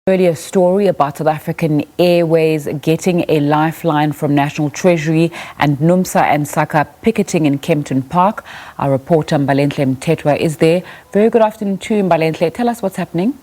Earlier story about South African Airways getting a lifeline from National Treasury and NUMSA and SACA picketing in Kempton Park. Our reporter Mbalenhle Mtetwa is there. Very good afternoon to you, Mbalenhle. Tell us what's happening.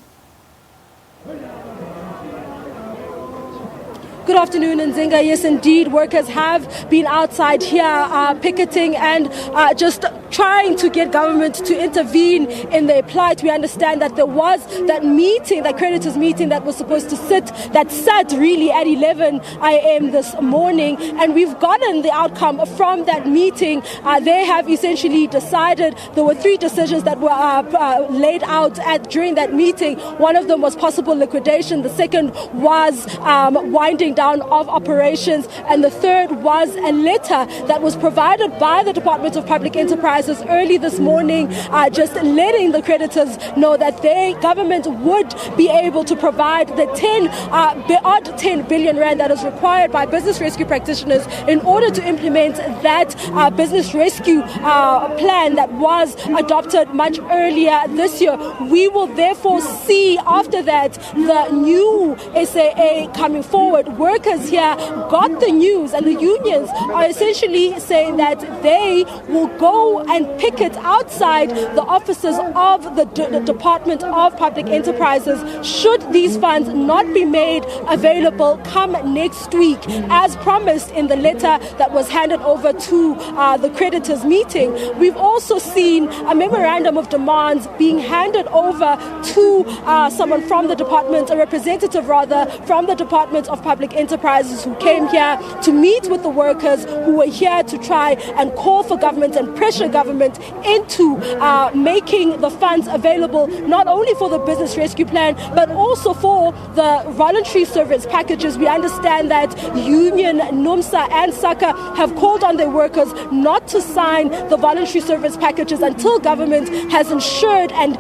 Good afternoon, Nzinga. Yes, indeed, workers have been outside here picketing and just trying to get government to intervene in their plight. We understand that there was that meeting, that creditors meeting that was supposed to sat really at 11 a.m. this morning, and we've gotten the outcome from that meeting. They have essentially decided, there were three decisions that were laid out during that meeting. One of them was possible liquidation. The second was winding down of operations, and the third was a letter that was provided by the Department of Public Enterprises early this morning, just letting the creditors know that their government would be able to provide the 10 billion rand that is required by business rescue practitioners in order to implement that business rescue plan that was adopted much earlier this year. We will therefore see after that the new SAA coming forward. Workers here got the news, and the unions are essentially saying that they will go and picket outside the offices of the Department of Public Enterprises should these funds not be made available come next week, as promised in the letter that was handed over to the creditors meeting. We've also seen a memorandum of demands being handed over to someone from the department, a representative rather, from the Department of Public Enterprises, who came here to meet with the workers who were here to try and call for government and pressure government into making the funds available not only for the business rescue plan but also for the voluntary service packages. We understand that Union, NUMSA and SACA have called on their workers not to sign the voluntary service packages until government has ensured and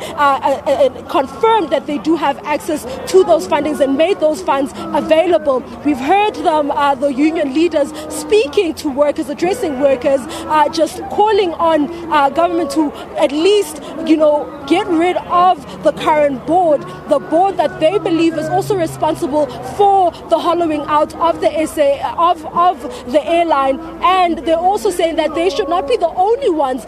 confirmed that they do have access to those fundings and made those funds available. We've heard them, the union leaders speaking to workers, addressing workers, just calling on government to at least, get rid of the current board, the board that they believe is also responsible for the hollowing out of the of the airline. And they're also saying that they should not be the only ones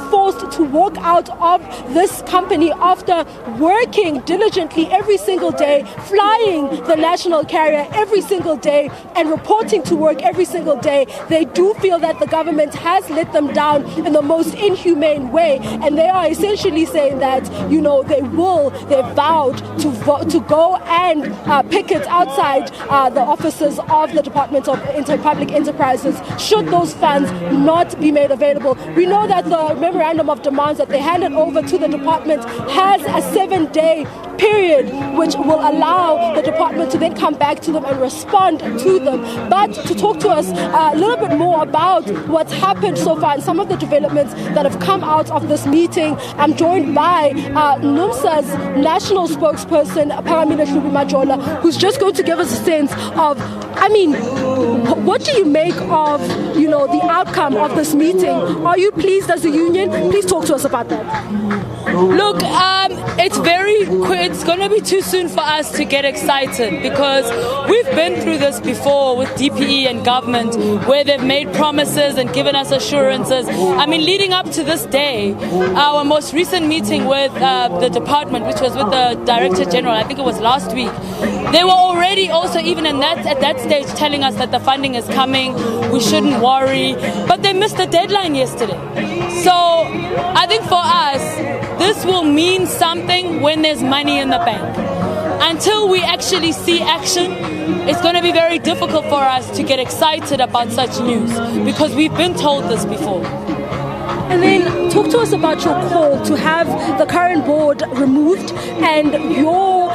forced to walk out of this company after working diligently every single day, flying the national carrier every single day and reporting to work every single day. They do feel that the government has let them down in the most inhumane way, and they are essentially saying that, they've vowed to go and picket outside the offices of the Department of Public Enterprises should those funds not be made available. We know that the memorandum of demands that they handed over to the department has a 7-day period which will allow the department to then come back to them and respond to them. But to talk to us a little bit more about what's happened so far and some of the developments that have come out of this meeting, I'm joined by NUMSA's national spokesperson, Phakamile Hlubi-Majola, who's just going to give us a sense of, what do you make of, the outcome of this meeting? Are you pleased as a union? Please talk to us about that. Look, it's going to be too soon for us to get excited because we've been through this before with DPE and government where they've made promises and given us assurances. Leading up to this day, our most recent meeting with the department, which was with the Director General, I think it was last week, they were already also even at that stage telling us that the funding is coming, we shouldn't worry, but they missed the deadline yesterday. So I think for us, this will mean something when there's money in the bank. Until we actually see action, it's going to be very difficult for us to get excited about such news because we've been told this before. And then talk to us about your call to have the current board removed and your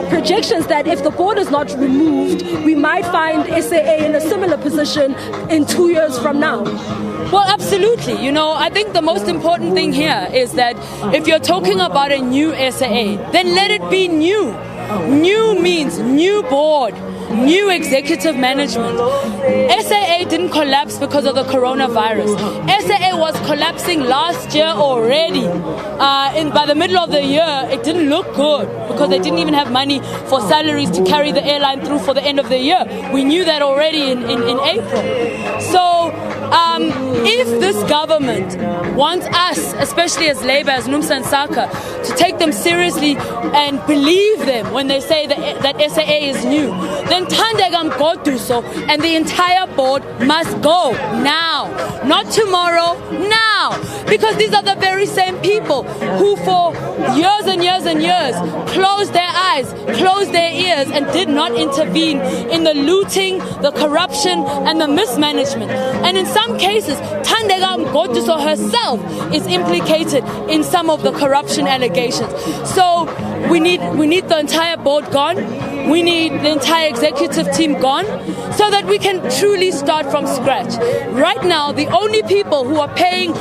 projections that if the board is not removed, we might find SAA in a similar position in 2 years from now. Well, absolutely. I think the most important thing here is that if you're talking about a new SAA, then let it be new. New means new board, new executive management. SAA didn't collapse because of the coronavirus. SAA was collapsing last year already. By the middle of the year, it didn't look good because they didn't even have money for salaries to carry the airline through for the end of the year. We knew that already in April. So if this government wants us, especially as Labour, as NUMSA and SACA, to take them seriously and believe them when they say that SAA is new, then Thandeka Mgoduso and the entire board must go now, not tomorrow, now, because these are the very same people who for years and years and years closed their eyes, closed their ears and did not intervene in the looting, the corruption and the mismanagement. And in some cases, Thandeka Mgoduso herself is implicated in some of the corruption allegations. So we need the entire board gone. We need the entire executive team gone so that we can truly start from scratch. Right now, the only people who are paying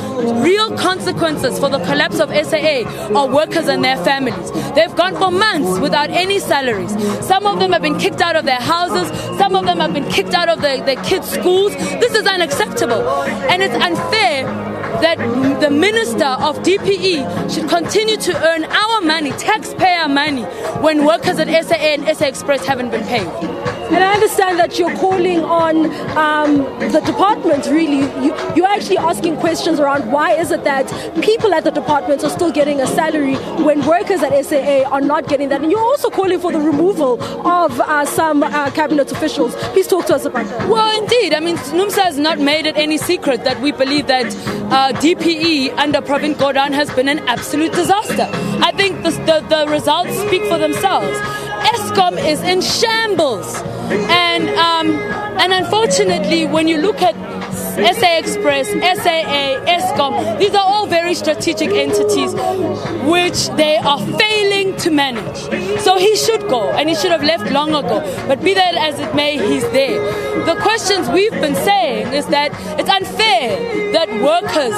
real consequences for the collapse of SAA are workers and their families. They've gone for months without any salaries. Some of them have been kicked out of their houses. Some of them have been kicked out of their kids' schools. This is unacceptable. And it's unfair that the Minister of DPE should continue to earn our money, taxpayer money, when workers at SAA and SA Express haven't been paid. And I understand that you're calling on the department, really. You're actually asking questions around why is it that people at the department are still getting a salary when workers at SAA are not getting that. And you're also calling for the removal of some cabinet officials. Please talk to us about that. Well, indeed. I mean, NUMSA has not made it any secret that we believe that DPE under Pravin Gordhan has been an absolute disaster. I think the results speak for themselves. Eskom is in shambles. And unfortunately, when you look at SA Express, SAA, Eskom, these are all very strategic entities which they are failing to manage. So he should go, and he should have left long ago. But be that as it may, he's there. The questions we've been saying is that it's unfair that workers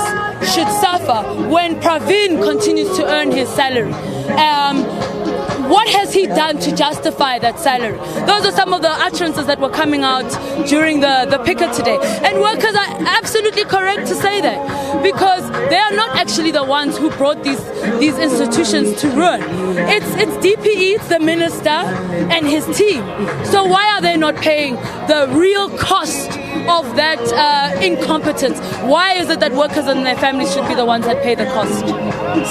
should suffer when Pravin continues to earn his salary. What has he done to justify that salary? Those are some of the utterances that were coming out during the picket today. And workers are absolutely correct to say that, because they are not actually the ones who brought these institutions to ruin. It's DPE, it's the minister and his team. So why are they not paying the real cost of that incompetence? Why is it that workers and their families should be the ones that pay the cost?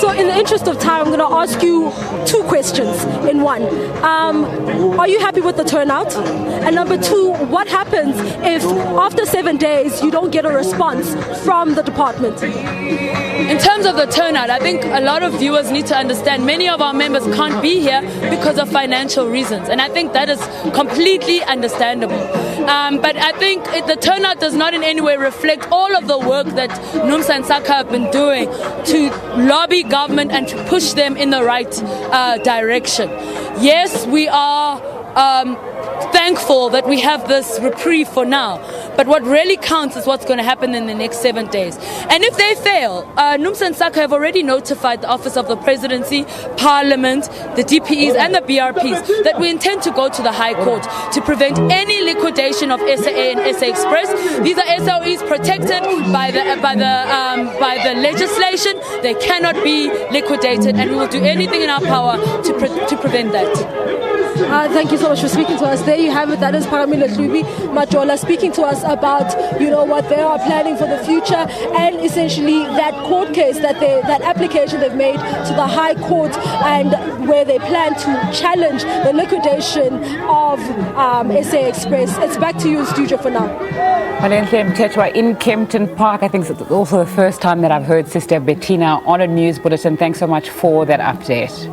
So in the interest of time, I'm going to ask you two questions in one. Are you happy with the turnout? And number two, what happens if after 7 days you don't get a response from the department? In terms of the turnout, I think a lot of viewers need to understand many of our members can't be here because of financial reasons. And I think that is completely understandable. But I think the turnout does not in any way reflect all of the work that NUMSA and SACA have been doing to lobby government and to push them in the right direction. Yes, we are thankful that we have this reprieve for now. But what really counts is what's going to happen in the next 7 days. And if they fail, NUMSA and SACA have already notified the Office of the Presidency, Parliament, the DPEs and the BRPs that we intend to go to the High Court to prevent any liquidation of SAA and SA Express. These are SOEs protected by the legislation. They cannot be liquidated, and we will do anything in our power to prevent that. Thank you so much for speaking to us. There you have it. That is Paramila Hlubi Majola speaking to us about, what they are planning for the future, and essentially that court case, that application they've made to the High Court, and where they plan to challenge the liquidation of SA Express. It's back to you in studio for now. Balente Mtetwa in Kempton Park. I think it's also the first time that I've heard Sister Bettina on a news bulletin. Thanks so much for that update.